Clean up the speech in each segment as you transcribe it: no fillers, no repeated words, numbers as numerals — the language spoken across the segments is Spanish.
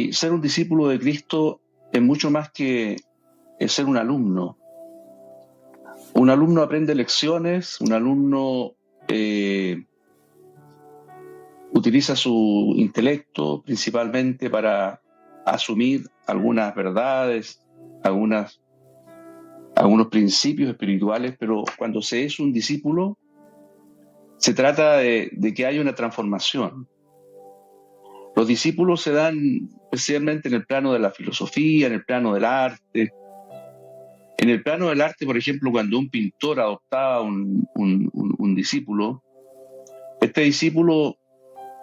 Y ser un discípulo de Cristo es mucho más que ser un alumno. Un alumno aprende lecciones, un alumno utiliza su intelecto principalmente para asumir algunas verdades, algunos principios espirituales, pero cuando se es un discípulo, se trata de que haya una transformación. Los discípulos se dan especialmente en el plano de la filosofía, en el plano del arte. En el plano del arte, por ejemplo, cuando un pintor adoptaba un discípulo, este discípulo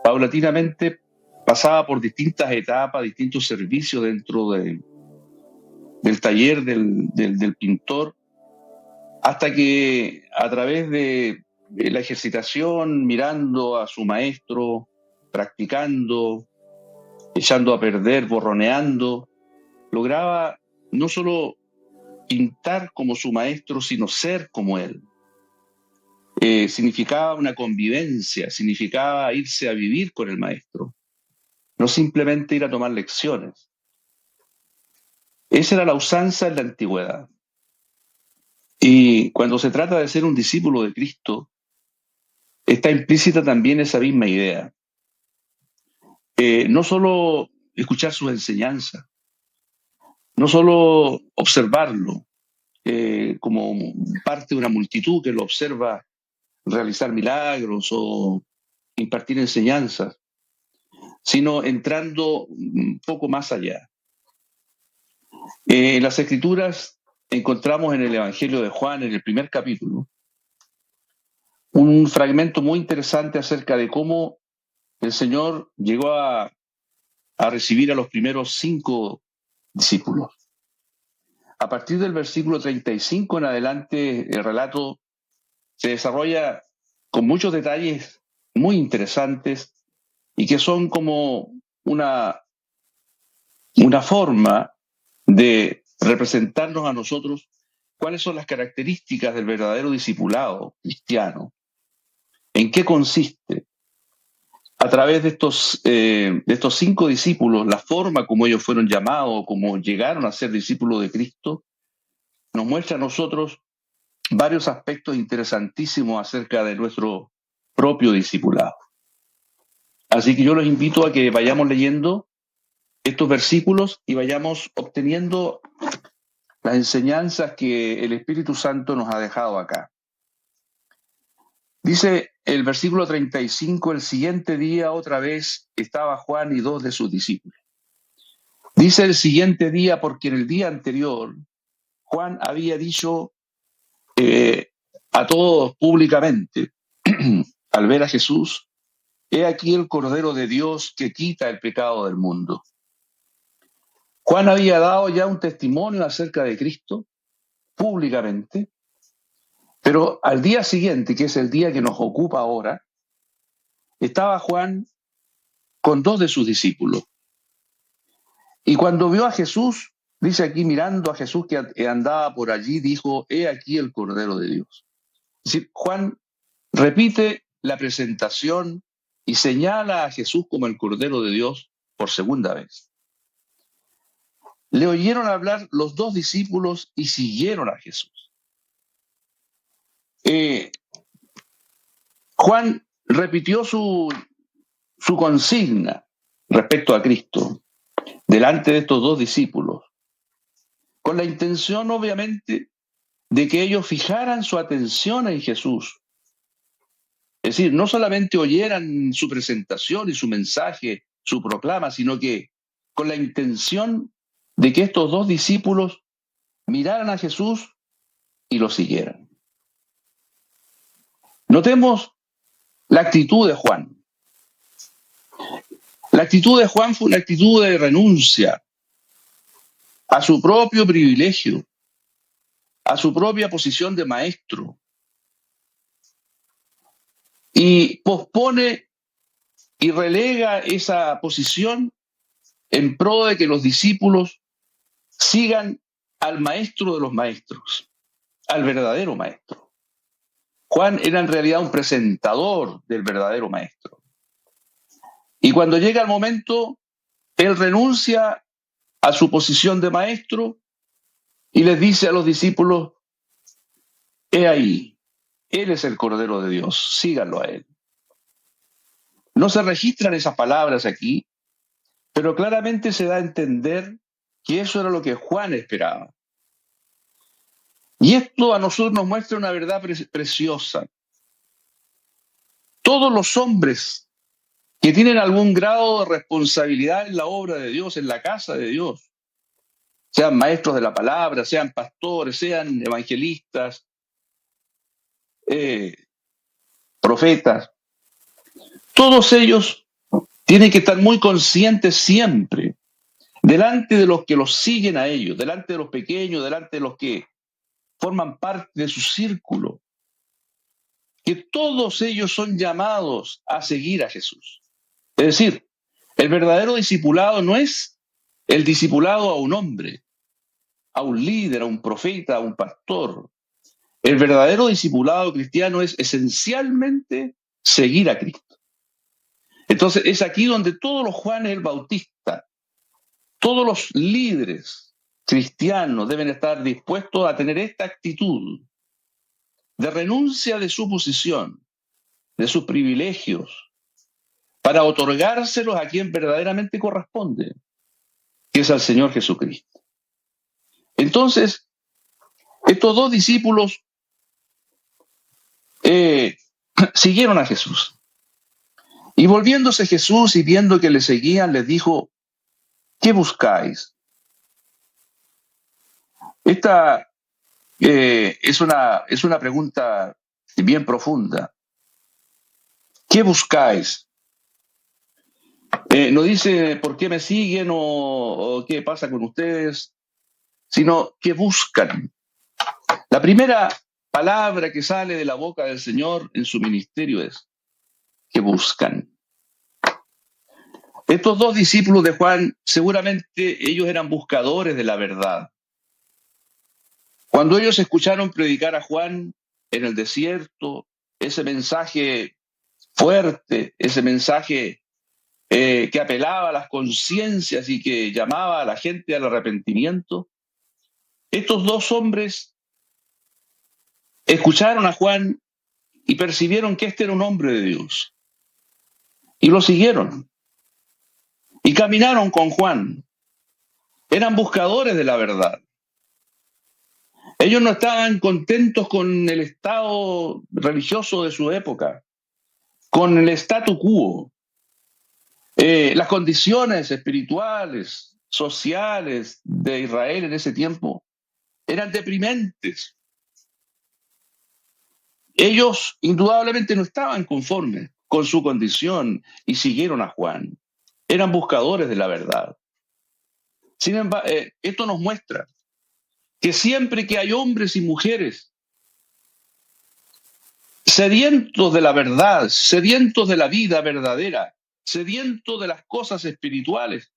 paulatinamente pasaba por distintas etapas, distintos servicios dentro del taller del pintor, hasta que a través de la ejercitación, mirando a su maestro, practicando, echando a perder, borroneando, lograba no solo pintar como su maestro, sino ser como él. Significaba una convivencia, significaba irse a vivir con el maestro, no simplemente ir a tomar lecciones. Esa era la usanza en la antigüedad. Y cuando se trata de ser un discípulo de Cristo, está implícita también esa misma idea. No solo escuchar sus enseñanzas, no solo observarlo como parte de una multitud que lo observa realizar milagros o impartir enseñanzas, sino entrando un poco más allá. En las Escrituras encontramos en el Evangelio de Juan, en el primer capítulo, un fragmento muy interesante acerca de cómo el Señor llegó a recibir a los primeros 5 discípulos. A partir del versículo 35 en adelante, el relato se desarrolla con muchos detalles muy interesantes y que son como una forma de representarnos a nosotros cuáles son las características del verdadero discipulado cristiano, en qué consiste. A través de estos 5 discípulos, la forma como ellos fueron llamados, como llegaron a ser discípulos de Cristo, nos muestra a nosotros varios aspectos interesantísimos acerca de nuestro propio discipulado. Así que yo los invito a que vayamos leyendo estos versículos y vayamos obteniendo las enseñanzas que el Espíritu Santo nos ha dejado acá. Dice el versículo 35, el siguiente día otra vez estaba Juan y 2 de sus discípulos. Dice el siguiente día porque en el día anterior Juan había dicho a todos públicamente, al ver a Jesús, he aquí el Cordero de Dios que quita el pecado del mundo. Juan había dado ya un testimonio acerca de Cristo públicamente, pero al día siguiente, que es el día que nos ocupa ahora, estaba Juan con 2 de sus discípulos. Y cuando vio a Jesús, dice aquí, mirando a Jesús que andaba por allí, dijo, he aquí el Cordero de Dios. Es decir, Juan repite la presentación y señala a Jesús como el Cordero de Dios por segunda vez. Le oyeron hablar los 2 discípulos y siguieron a Jesús. Juan repitió su consigna respecto a Cristo delante de estos 2 discípulos, con la intención, obviamente, de que ellos fijaran su atención en Jesús. Es decir, no solamente oyeran su presentación y su mensaje, su proclama, sino que con la intención de que estos 2 discípulos miraran a Jesús y lo siguieran. Notemos la actitud de Juan. La actitud de Juan fue una actitud de renuncia a su propio privilegio, a su propia posición de maestro, y pospone y relega esa posición en pro de que los discípulos sigan al maestro de los maestros, al verdadero maestro. Juan era en realidad un presentador del verdadero maestro. Y cuando llega el momento Él renuncia a su posición de maestro y les dice a los discípulos, he ahí, Él es el Cordero de Dios, síganlo a Él. No se registran esas palabras aquí, pero claramente se da a entender que eso era lo que Juan esperaba. Y esto a nosotros nos muestra una verdad preciosa. Todos los hombres que tienen algún grado de responsabilidad en la obra de Dios, en la casa de Dios, sean maestros de la palabra, sean pastores, sean evangelistas, profetas, todos ellos tienen que estar muy conscientes siempre, delante de los que los siguen a ellos, delante de los pequeños, delante de los que forman parte de su círculo, que todos ellos son llamados a seguir a Jesús. Es decir, el verdadero discipulado no es el discipulado a un hombre, a un líder, a un profeta, a un pastor. El verdadero discipulado cristiano es esencialmente seguir a Cristo. Entonces es aquí donde todos los Juanes el Bautista, todos los líderes cristianos deben estar dispuestos a tener esta actitud de renuncia de su posición, de sus privilegios, para otorgárselos a quien verdaderamente corresponde, que es al Señor Jesucristo. Entonces, estos dos discípulos siguieron a Jesús. Y volviéndose Jesús y viendo que le seguían, les dijo, ¿qué buscáis? Esta es una pregunta bien profunda. ¿Qué buscáis? No dice por qué me siguen o qué pasa con ustedes, sino qué buscan. La primera palabra que sale de la boca del Señor en su ministerio es que buscan. Estos dos discípulos de Juan, seguramente ellos eran buscadores de la verdad. Cuando ellos escucharon predicar a Juan en el desierto, ese mensaje fuerte, ese mensaje que apelaba a las conciencias y que llamaba a la gente al arrepentimiento, estos dos hombres escucharon a Juan y percibieron que este era un hombre de Dios. Y lo siguieron. Y caminaron con Juan. Eran buscadores de la verdad. Ellos no estaban contentos con el estado religioso de su época, con el statu quo. Las condiciones espirituales, sociales de Israel en ese tiempo eran deprimentes. Ellos indudablemente no estaban conformes con su condición y siguieron a Juan. Eran buscadores de la verdad. Sin embargo, esto nos muestra que siempre que hay hombres y mujeres sedientos de la verdad, sedientos de la vida verdadera, sedientos de las cosas espirituales,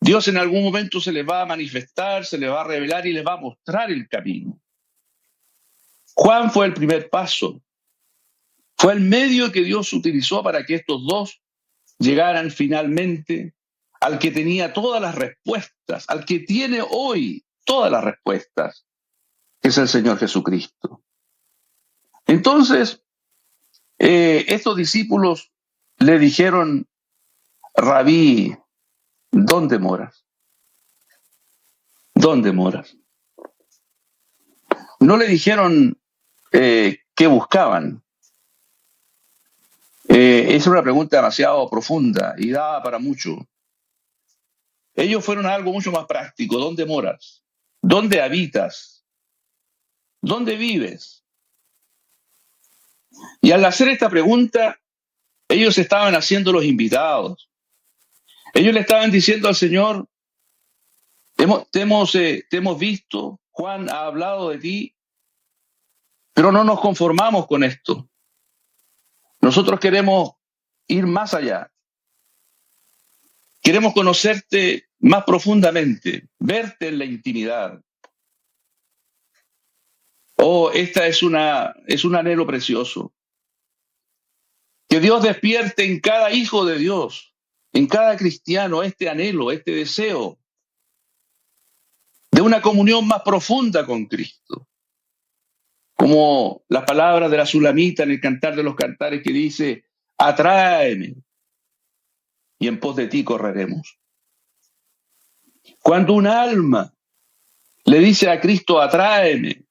Dios en algún momento se les va a manifestar, se les va a revelar y les va a mostrar el camino. Juan fue el primer paso, fue el medio que Dios utilizó para que estos dos llegaran finalmente al que tenía todas las respuestas, al que tiene hoy todas las respuestas, que es el Señor Jesucristo. Entonces, estos discípulos le dijeron, Rabí, ¿dónde moras? ¿Dónde moras? No le dijeron qué buscaban. Es una pregunta demasiado profunda y daba para mucho. Ellos fueron a algo mucho más práctico. ¿Dónde moras? ¿Dónde habitas? ¿Dónde vives? Y al hacer esta pregunta, ellos estaban haciendo los invitados. Ellos le estaban diciendo al Señor, te hemos visto, Juan ha hablado de ti, pero no nos conformamos con esto. Nosotros queremos ir más allá. Queremos conocerte más profundamente, verte en la intimidad. Oh, esta es un anhelo precioso. Que Dios despierte en cada hijo de Dios en cada cristiano este anhelo, este deseo de una comunión más profunda con Cristo. Como las palabras de la Sulamita en el Cantar de los Cantares que dice, atráeme y en pos de ti correremos. Cuando un alma le dice a Cristo, atráeme,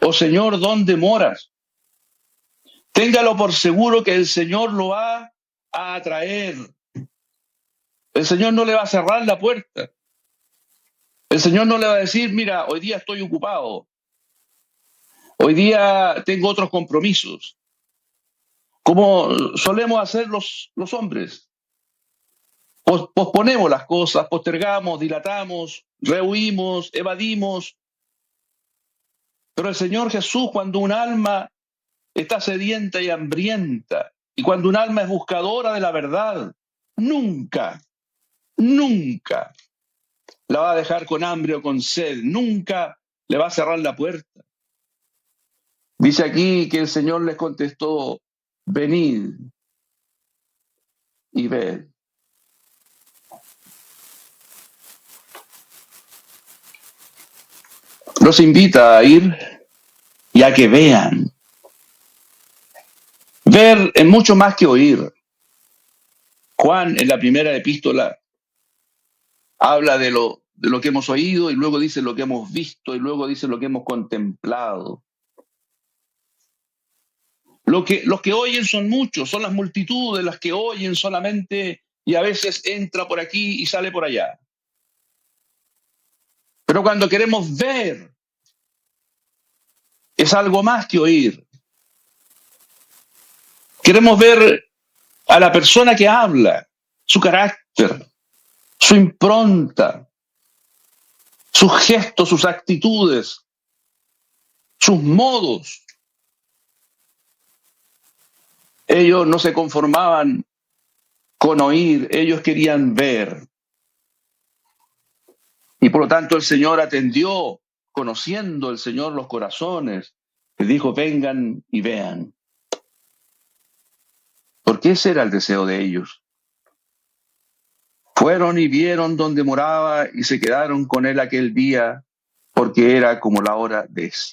oh Señor, ¿dónde moras? Téngalo por seguro que el Señor lo va a atraer. El Señor no le va a cerrar la puerta. El Señor no le va a decir, mira, hoy día estoy ocupado. Hoy día tengo otros compromisos. Como solemos hacer los hombres. Posponemos las cosas, postergamos, dilatamos, rehuimos, evadimos. Pero el Señor Jesús, cuando un alma está sedienta y hambrienta, y cuando un alma es buscadora de la verdad, nunca la va a dejar con hambre o con sed, nunca le va a cerrar la puerta. Dice aquí que el Señor les contestó, venid y ved. Los invita a ir y a que vean. Ver es mucho más que oír. Juan en la primera epístola habla de lo que hemos oído y luego dice lo que hemos visto y luego dice lo que hemos contemplado. Los que oyen son muchos, son las multitudes las que oyen solamente y a veces entra por aquí y sale por allá. Pero cuando queremos ver, es algo más que oír. Queremos ver a la persona que habla, su carácter, su impronta, sus gestos, sus actitudes, sus modos. Ellos no se conformaban con oír, ellos querían ver. Y por lo tanto el Señor atendió, conociendo el Señor los corazones, les dijo, vengan y vean. Porque ese era el deseo de ellos. Fueron y vieron donde moraba y se quedaron con él aquel día, porque era como la hora 10.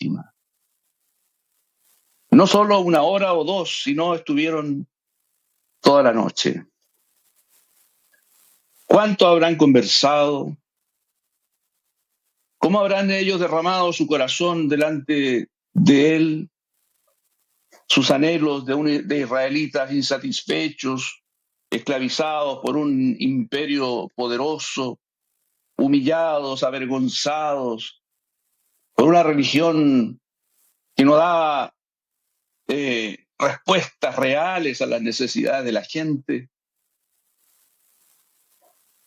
No solo una hora o dos, sino estuvieron toda la noche. ¿Cuánto habrán conversado? ¿Cómo habrán ellos derramado su corazón delante de él? Sus anhelos de israelitas insatisfechos, esclavizados por un imperio poderoso, humillados, avergonzados, por una religión que no daba respuestas reales a las necesidades de la gente.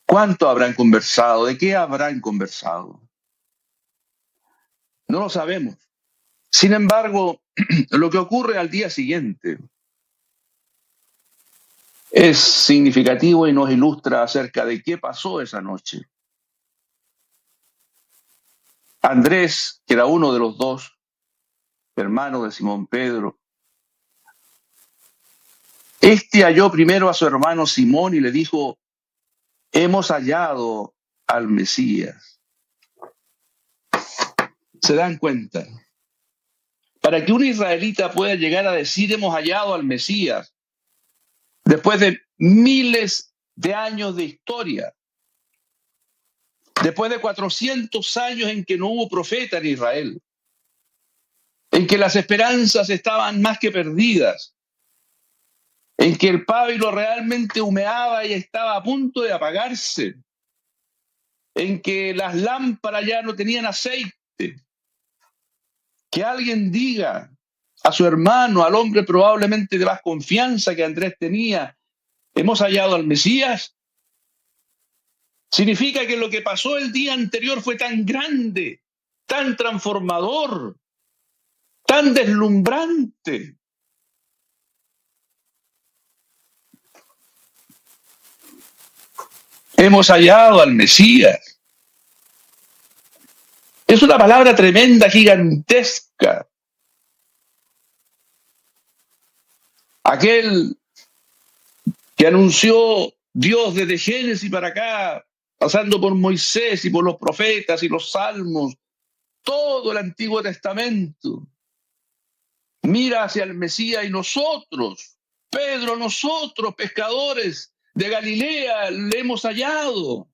¿Cuánto habrán conversado? ¿De qué habrán conversado? No lo sabemos. Sin embargo, lo que ocurre al día siguiente es significativo y nos ilustra acerca de qué pasó esa noche. Andrés, que era uno de los dos hermanos de Simón Pedro, este halló primero a su hermano Simón y le dijo, hemos hallado al Mesías. ¿Se dan cuenta? Para que un israelita pueda llegar a decir hemos hallado al Mesías, después de miles de años de historia, después de 400 años en que no hubo profeta en Israel, en que las esperanzas estaban más que perdidas, en que el pábilo realmente humeaba y estaba a punto de apagarse, en que las lámparas ya no tenían aceite, que alguien diga a su hermano, al hombre probablemente de más confianza que Andrés tenía, hemos hallado al Mesías, significa que lo que pasó el día anterior fue tan grande, tan transformador, tan deslumbrante. Hemos hallado al Mesías. Es una palabra tremenda, gigantesca. Aquel que anunció Dios desde Génesis para acá, pasando por Moisés y por los profetas y los salmos, todo el Antiguo Testamento. Mira hacia el Mesías y nosotros, Pedro, nosotros, pescadores de Galilea, le hemos hallado.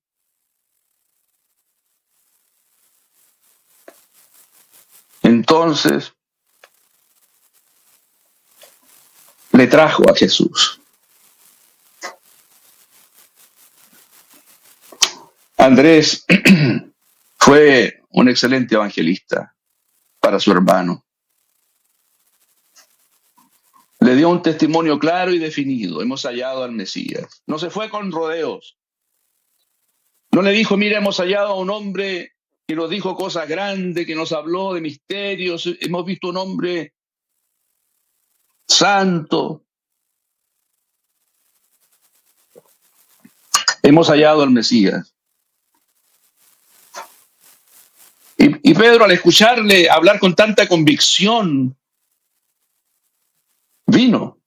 Entonces, le trajo a Jesús. Andrés fue un excelente evangelista para su hermano. Le dio un testimonio claro y definido. Hemos hallado al Mesías. No se fue con rodeos. No le dijo, mira, hemos hallado a un hombre que nos dijo cosas grandes, que nos habló de misterios. Hemos visto un hombre santo. Hemos hallado al Mesías. Y Pedro, al escucharle hablar con tanta convicción, vino.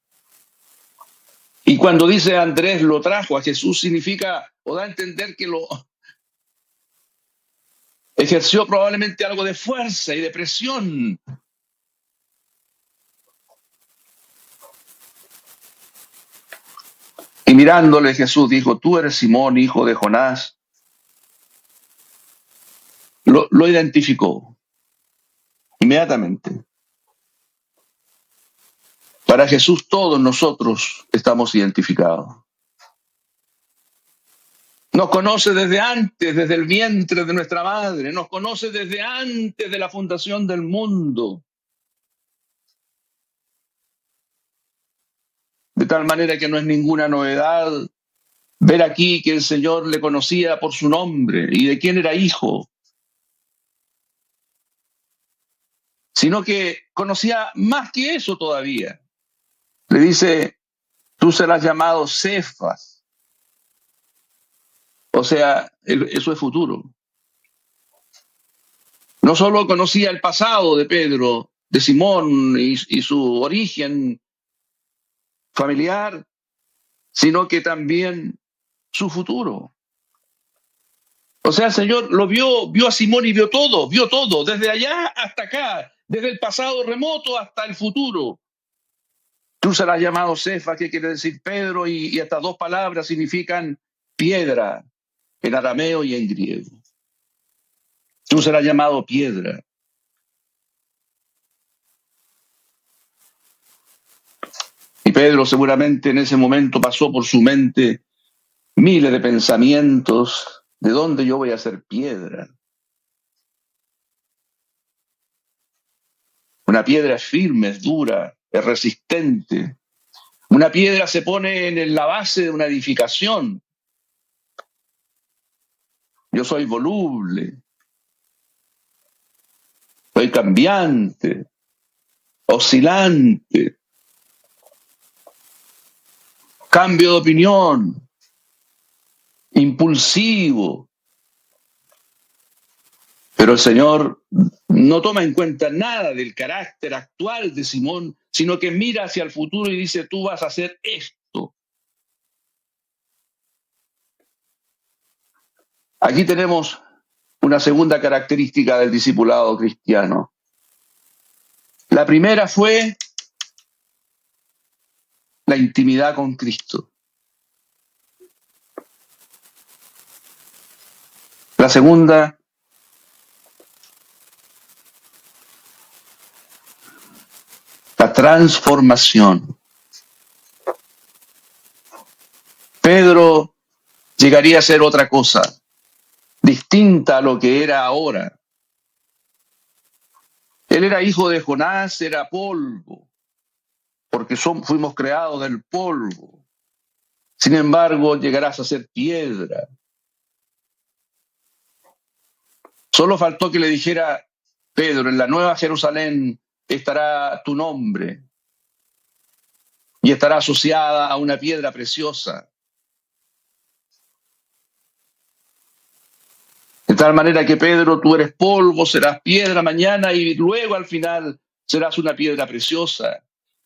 Y cuando dice Andrés lo trajo a Jesús, significa o da a entender que lo ejerció probablemente algo de fuerza y de presión. Y mirándole Jesús dijo, tú eres Simón, hijo de Jonás. Lo identificó inmediatamente. Para Jesús todos nosotros estamos identificados. Nos conoce desde antes, desde el vientre de nuestra madre. Nos conoce desde antes de la fundación del mundo. De tal manera que no es ninguna novedad ver aquí que el Señor le conocía por su nombre y de quién era hijo, sino que conocía más que eso todavía. Le dice, tú serás llamado Cefas. O sea, eso es futuro. No solo conocía el pasado de Pedro, de Simón y su origen familiar, sino que también su futuro. O sea, el Señor lo vio a Simón y vio todo, desde allá hasta acá, desde el pasado remoto hasta el futuro. Tú serás llamado Cefas, que quiere decir Pedro, y estas dos palabras significan piedra en arameo y en griego. Tú serás llamado piedra. Y Pedro seguramente en ese momento pasó por su mente miles de pensamientos. ¿De dónde yo voy a ser piedra? Una piedra es firme, es dura, es resistente. Una piedra se pone en la base de una edificación. Yo soy voluble, soy cambiante, oscilante, cambio de opinión, impulsivo. Pero el Señor no toma en cuenta nada del carácter actual de Simón, sino que mira hacia el futuro y dice, tú vas a hacer esto. Aquí tenemos una segunda característica del discipulado cristiano. La primera fue la intimidad con Cristo. La segunda, la transformación. Pedro llegaría a ser otra cosa, distinta a lo que era ahora. Él era hijo de Jonás, era polvo, porque fuimos creados del polvo. Sin embargo, llegarás a ser piedra. Solo faltó que le dijera, Pedro, en la nueva Jerusalén estará tu nombre y estará asociada a una piedra preciosa. De tal manera que Pedro, tú eres polvo, serás piedra mañana y luego al final serás una piedra preciosa.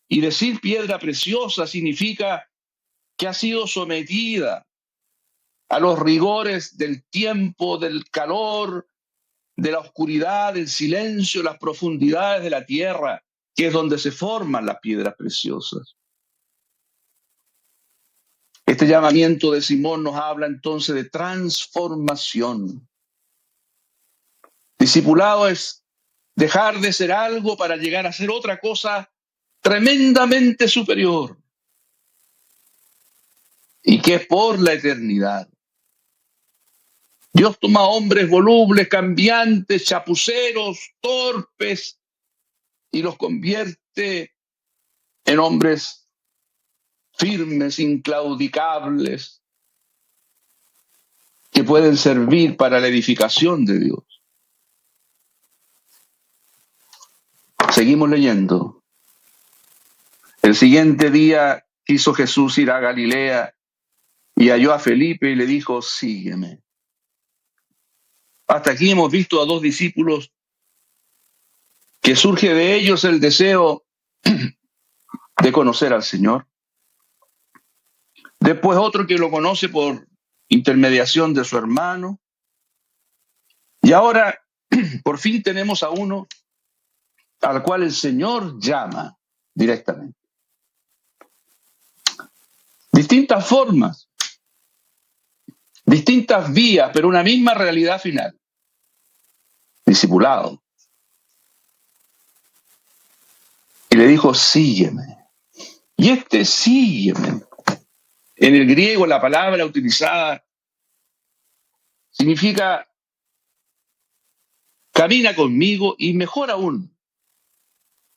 Y decir piedra preciosa significa que ha sido sometida a los rigores del tiempo, del calor, de la oscuridad, del silencio, las profundidades de la tierra, que es donde se forman las piedras preciosas. Este llamamiento de Simón nos habla entonces de transformación. Discipulado es dejar de ser algo para llegar a ser otra cosa tremendamente superior y que es por la eternidad. Dios toma hombres volubles, cambiantes, chapuceros, torpes y los convierte en hombres firmes, inclaudicables, que pueden servir para la edificación de Dios. Seguimos leyendo. El siguiente día quiso Jesús ir a Galilea y halló a Felipe y le dijo, sígueme. Hasta aquí hemos visto a dos discípulos que surge de ellos el deseo de conocer al Señor. Después otro que lo conoce por intermediación de su hermano. Y ahora, por fin tenemos a uno al cual el Señor llama directamente. Distintas formas, distintas vías, pero una misma realidad final. Discipulado. Y le dijo, sígueme. Y este sígueme, en el griego la palabra utilizada significa camina conmigo y mejor aún,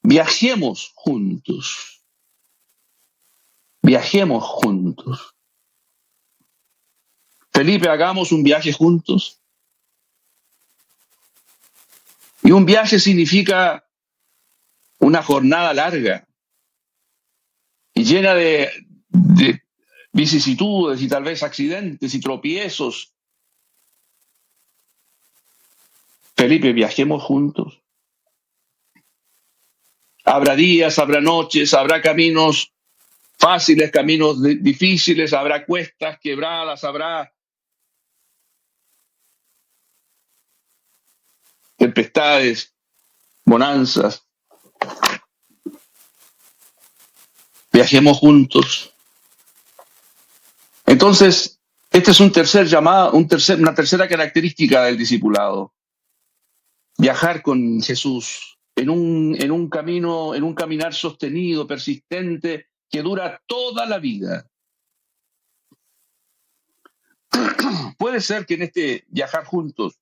viajemos juntos. Viajemos juntos. Felipe, hagamos un viaje juntos. Y un viaje significa una jornada larga y llena de vicisitudes y tal vez accidentes y tropiezos. Felipe, viajemos juntos. Habrá días, habrá noches, habrá caminos fáciles, caminos difíciles, habrá cuestas, quebradas, habrá tempestades, bonanzas. Viajemos juntos. Entonces, este es un tercer llamado, una tercera característica del discipulado. Viajar con Jesús en un camino, en un caminar sostenido, persistente, que dura toda la vida. Puede ser que en este viajar juntos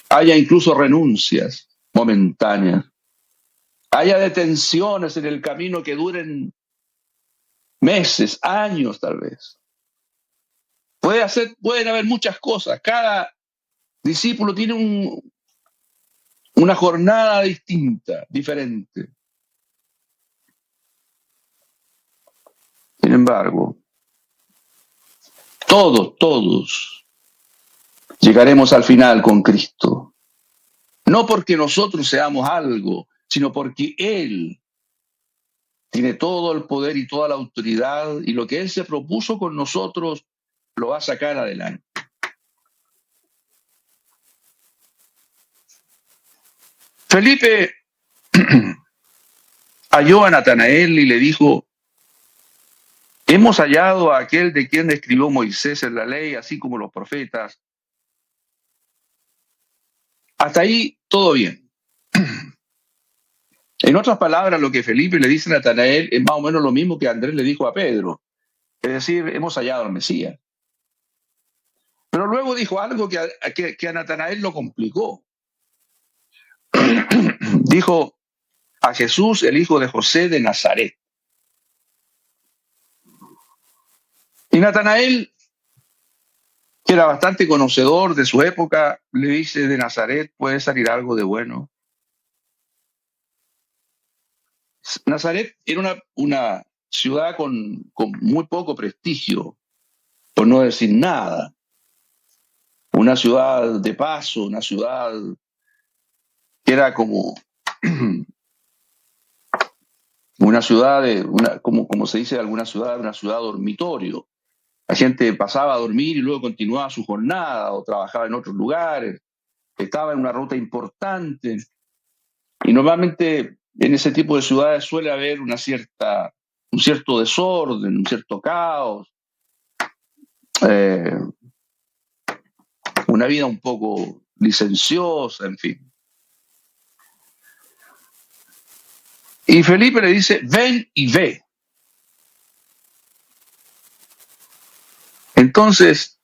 haya incluso renuncias momentáneas, haya detenciones en el camino que duren meses, años tal vez. Pueden haber muchas cosas. Cada discípulo tiene una jornada distinta, diferente. Sin embargo, todos llegaremos al final con Cristo. No porque nosotros seamos algo, sino porque Él tiene todo el poder y toda la autoridad, y lo que Él se propuso con nosotros lo va a sacar adelante. Felipe halló a Natanael y le dijo, hemos hallado a aquel de quien escribió Moisés en la ley, así como los profetas. Hasta ahí todo bien. En otras palabras, lo que Felipe le dice a Natanael es más o menos lo mismo que Andrés le dijo a Pedro. Es decir, hemos hallado al Mesías. Pero luego dijo algo que a Natanael lo complicó. Dijo a Jesús, el hijo de José de Nazaret. Y Natanael, que era bastante conocedor de su época, le dice, de Nazaret puede salir algo de bueno. Nazaret era una ciudad con muy poco prestigio, por no decir nada. Una ciudad de paso, una ciudad que era como una ciudad como se dice, una ciudad dormitorio. La gente pasaba a dormir y luego continuaba su jornada o trabajaba en otros lugares, estaba en una ruta importante. Y normalmente en ese tipo de ciudades suele haber un cierto desorden, un cierto caos, eh, una vida un poco licenciosa, en fin. Y Felipe le dice, ven y ve. Entonces,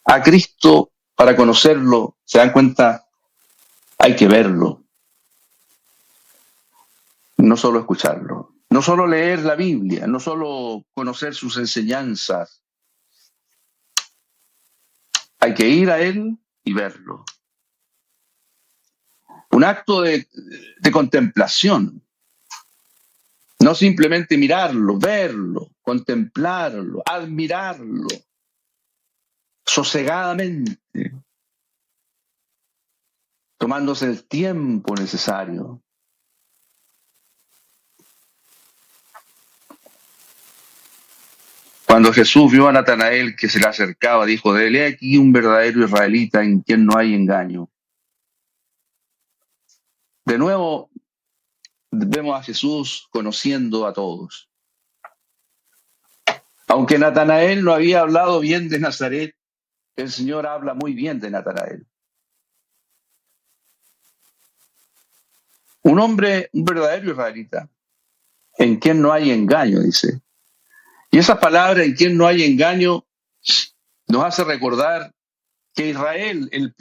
a Cristo, para conocerlo, se dan cuenta, hay que verlo, no solo escucharlo, no solo leer la Biblia, no solo conocer sus enseñanzas, hay que ir a Él y verlo. Un acto de contemplación, no simplemente mirarlo, verlo, contemplarlo, admirarlo, sosegadamente, tomándose el tiempo necesario. Cuando Jesús vio a Natanael que se le acercaba, dijo de él, he aquí un verdadero israelita en quien no hay engaño. De nuevo, vemos a Jesús conociendo a todos. Aunque Natanael no había hablado bien de Nazaret, el Señor habla muy bien de Natanael. Un hombre, un verdadero israelita, en quien no hay engaño, dice. Y esa palabra, en quien no hay engaño, nos hace recordar que Israel, el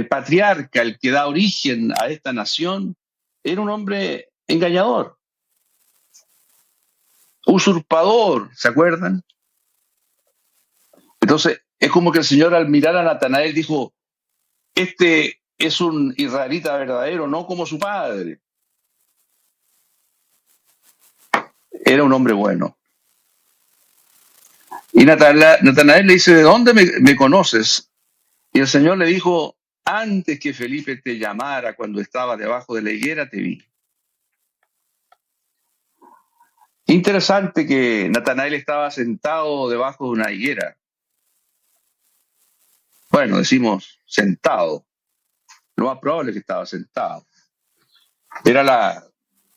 patriarca, el que da origen a esta nación, era un hombre engañador, usurpador, ¿se acuerdan? Entonces, es como que el Señor al mirar a Natanael dijo, este es un israelita verdadero, no como su padre. Era un hombre bueno. Y Natanael le dice, ¿de dónde me conoces? Y el Señor le dijo, antes que Felipe te llamara cuando estaba debajo de la higuera, te vi. Interesante que Natanael estaba sentado debajo de una higuera. Bueno, decimos sentado. Lo más probable es que estaba sentado.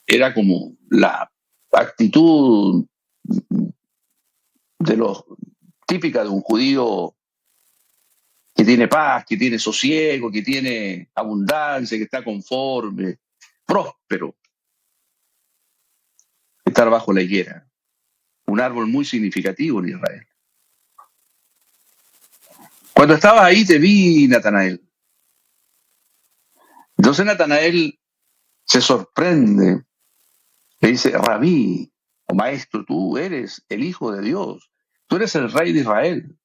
Era como la actitud de los típica de un judío que tiene paz, que tiene sosiego, que tiene abundancia, que está conforme, próspero. Estar bajo la higuera, un árbol muy significativo en Israel. Cuando estabas ahí te vi, Natanael. Entonces Natanael se sorprende, le dice, Rabí, o maestro, tú eres el Hijo de Dios, tú eres el Rey de Israel.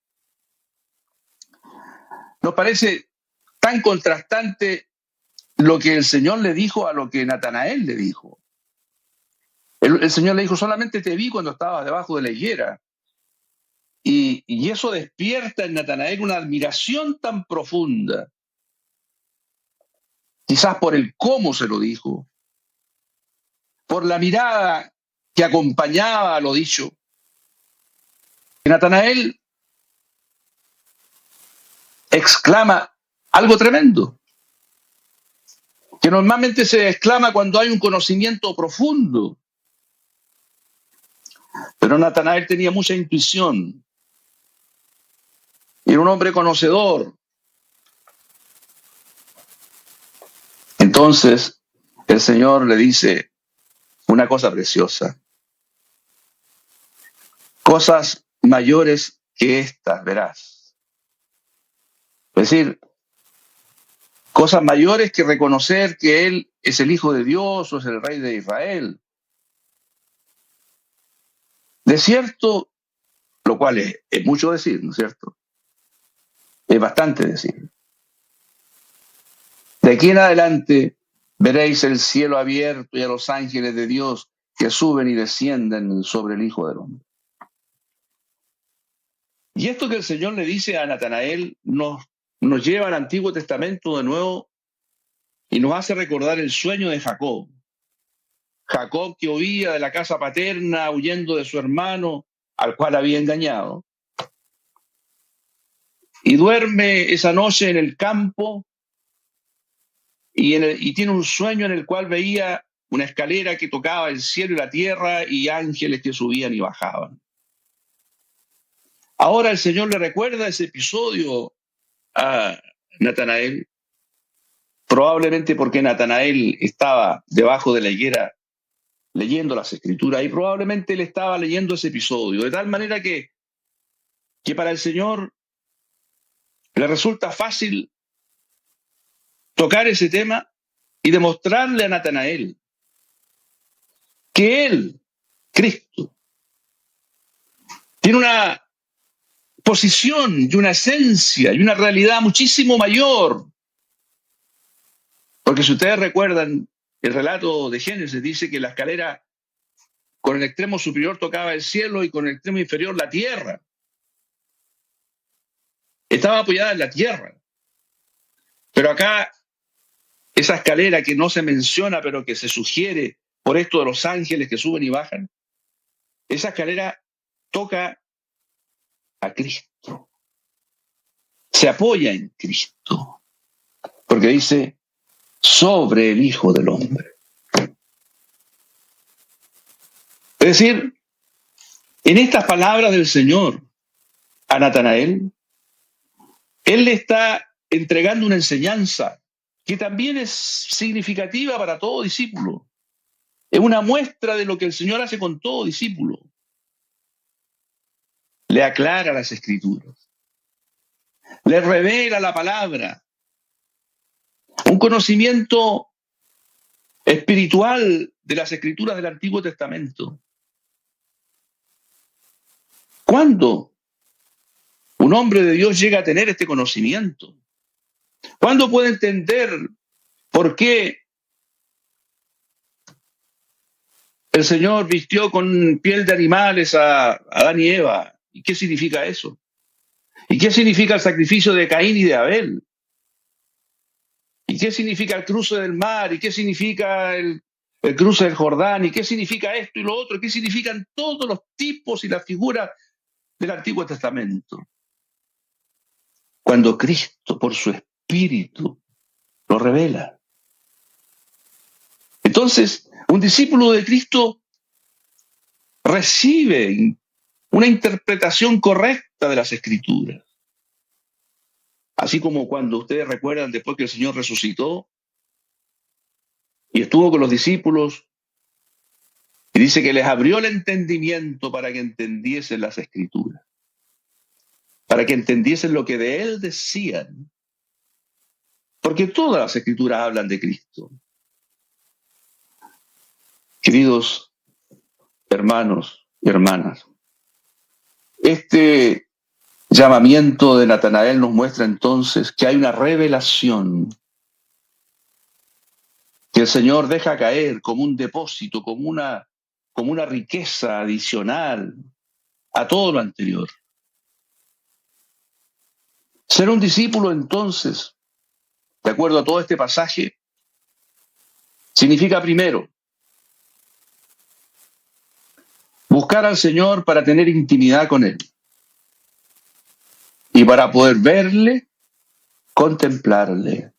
Nos parece tan contrastante lo que el Señor le dijo a lo que Natanael le dijo. El Señor le dijo, solamente te vi cuando estabas debajo de la higuera. Y eso despierta en Natanael una admiración tan profunda, quizás por el cómo se lo dijo, por la mirada que acompañaba a lo dicho. Y Natanael exclama algo tremendo, que normalmente se exclama cuando hay un conocimiento profundo. Pero Natanael tenía mucha intuición. Era un hombre conocedor. Entonces, el Señor le dice una cosa preciosa. Cosas mayores que estas verás. Es decir, cosas mayores que reconocer que Él es el Hijo de Dios o es el Rey de Israel. De cierto, lo cual es mucho decir, ¿no es cierto? Es bastante decir. De aquí en adelante veréis el cielo abierto y a los ángeles de Dios que suben y descienden sobre el Hijo del Hombre. Y esto que el Señor le dice a Natanael nos lleva al Antiguo Testamento de nuevo y nos hace recordar el sueño de Jacob. Jacob, que huía de la casa paterna huyendo de su hermano, al cual había engañado, y duerme esa noche en el campo y tiene un sueño en el cual veía una escalera que tocaba el cielo y la tierra y ángeles que subían y bajaban. Ahora el Señor le recuerda ese episodio a Natanael, probablemente porque Natanael estaba debajo de la higuera leyendo las escrituras y probablemente él estaba leyendo ese episodio, de tal manera que para el Señor le resulta fácil tocar ese tema y demostrarle a Natanael que él, Cristo, tiene una posición y una esencia y una realidad muchísimo mayor. Porque si ustedes recuerdan, el relato de Génesis dice que la escalera con el extremo superior tocaba el cielo y con el extremo inferior la tierra. Estaba apoyada en la tierra. Pero acá, esa escalera que no se menciona, pero que se sugiere por esto de los ángeles que suben y bajan, esa escalera toca a Cristo. Se apoya en Cristo. Porque dice, sobre el Hijo del Hombre. Es decir, en estas palabras del Señor a Natanael, Él le está entregando una enseñanza que también es significativa para todo discípulo. Es una muestra de lo que el Señor hace con todo discípulo. Le aclara las Escrituras. Le revela la palabra. Un conocimiento espiritual de las Escrituras del Antiguo Testamento. ¿Cuándo un hombre de Dios llega a tener este conocimiento? ¿Cuándo puede entender por qué el Señor vistió con piel de animales a Adán y Eva? ¿Y qué significa eso? ¿Y qué significa el sacrificio de Caín y de Abel? ¿Y qué significa el cruce del mar? ¿Y qué significa el cruce del Jordán? ¿Y qué significa esto y lo otro? ¿Qué significan todos los tipos y las figuras del Antiguo Testamento? Cuando Cristo, por su Espíritu, lo revela. Entonces, un discípulo de Cristo recibe una interpretación correcta de las Escrituras. Así como cuando ustedes recuerdan, después que el Señor resucitó y estuvo con los discípulos, y dice que les abrió el entendimiento para que entendiesen las Escrituras, para que entendiesen lo que de Él decían. Porque todas las Escrituras hablan de Cristo. Queridos hermanos y hermanas, este llamamiento de Natanael nos muestra entonces que hay una revelación que el Señor deja caer como un depósito, como una riqueza adicional a todo lo anterior. Ser un discípulo entonces, de acuerdo a todo este pasaje, significa primero buscar al Señor para tener intimidad con Él y para poder verle, contemplarle.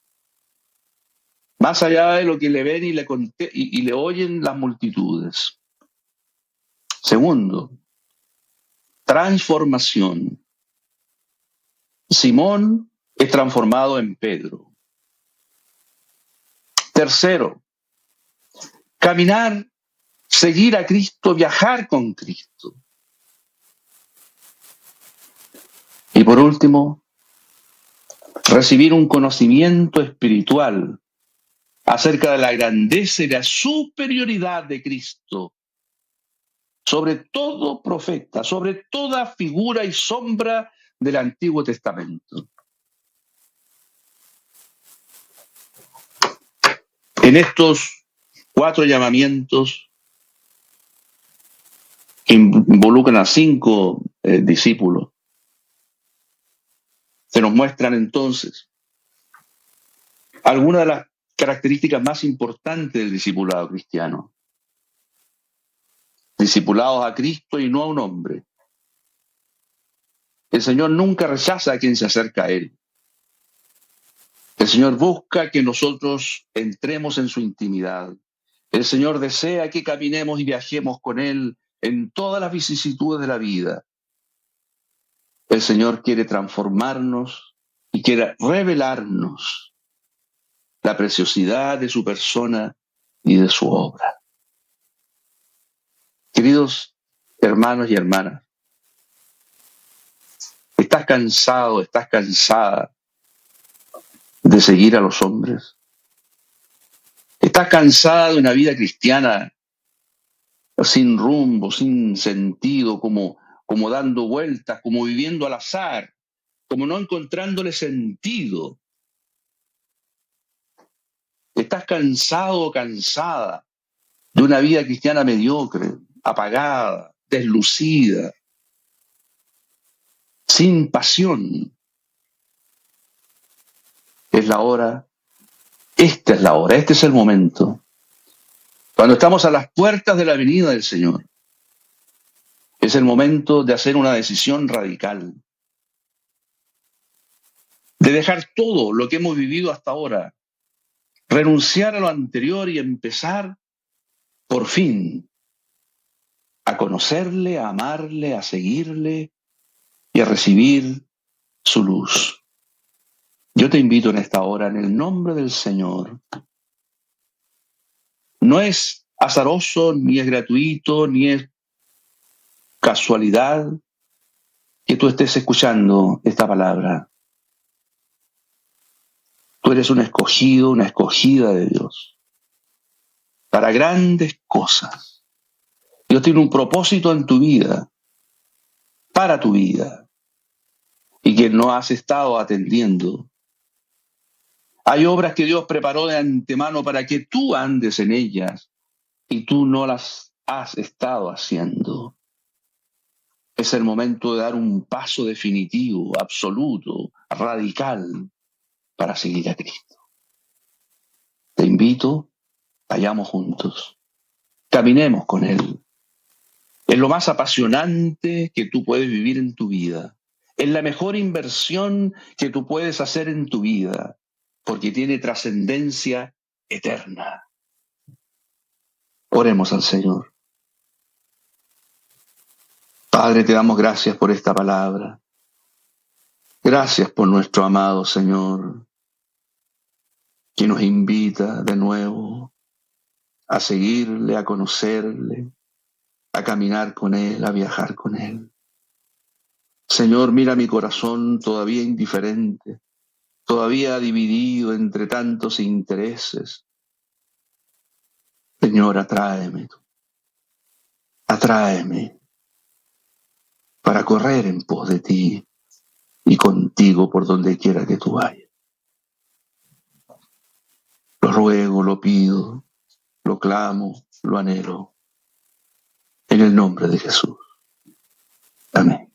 Más allá de lo que le ven y le oyen las multitudes. Segundo, transformación. Simón es transformado en Pedro. Tercero, caminar, seguir a Cristo, viajar con Cristo. Y por último, recibir un conocimiento espiritual acerca de la grandeza y la superioridad de Cristo sobre todo profeta, sobre toda figura y sombra del Antiguo Testamento. En estos 4 llamamientos que involucran a 5 discípulos, se nos muestran entonces algunas de las características más importantes del discipulado cristiano. discipulados a Cristo y no a un hombre. El Señor nunca rechaza a quien se acerca a Él. El Señor busca que nosotros entremos en su intimidad. El Señor desea que caminemos y viajemos con Él en todas las vicisitudes de la vida. El Señor quiere transformarnos y quiere revelarnos la preciosidad de su persona y de su obra. Queridos hermanos y hermanas, ¿estás cansado, estás cansada de seguir a los hombres? ¿Estás cansada de una vida cristiana sin rumbo, sin sentido, como dando vueltas, como viviendo al azar, como no encontrándole sentido? ¿Estás cansado o cansada de una vida cristiana mediocre, apagada, deslucida, sin pasión? Es la hora, esta es la hora, este es el momento. Cuando estamos a las puertas de la venida del Señor, es el momento de hacer una decisión radical, de dejar todo lo que hemos vivido hasta ahora, renunciar a lo anterior y empezar, por fin, a conocerle, a amarle, a seguirle y a recibir su luz. Yo te invito en esta hora, en el nombre del Señor. No es azaroso, ni es gratuito, ni es casualidad que tú estés escuchando esta palabra. Tú eres un escogido, una escogida de Dios para grandes cosas. Dios tiene un propósito en tu vida, para tu vida, y que no has estado atendiendo. Hay obras que Dios preparó de antemano para que tú andes en ellas y tú no las has estado haciendo. Es el momento de dar un paso definitivo, absoluto, radical, para seguir a Cristo. Te invito, vayamos juntos, caminemos con Él. Es lo más apasionante que tú puedes vivir en tu vida. Es la mejor inversión que tú puedes hacer en tu vida, porque tiene trascendencia eterna. Oremos al Señor. Padre, te damos gracias por esta palabra. Gracias por nuestro amado Señor, que nos invita de nuevo a seguirle, a conocerle, a caminar con Él, a viajar con Él. Señor, mira mi corazón todavía indiferente, todavía dividido entre tantos intereses. Señor, atráeme para correr en pos de ti y contigo por donde quiera que tú vayas. Lo ruego, lo pido, lo clamo, lo anhelo, en el nombre de Jesús. Amén.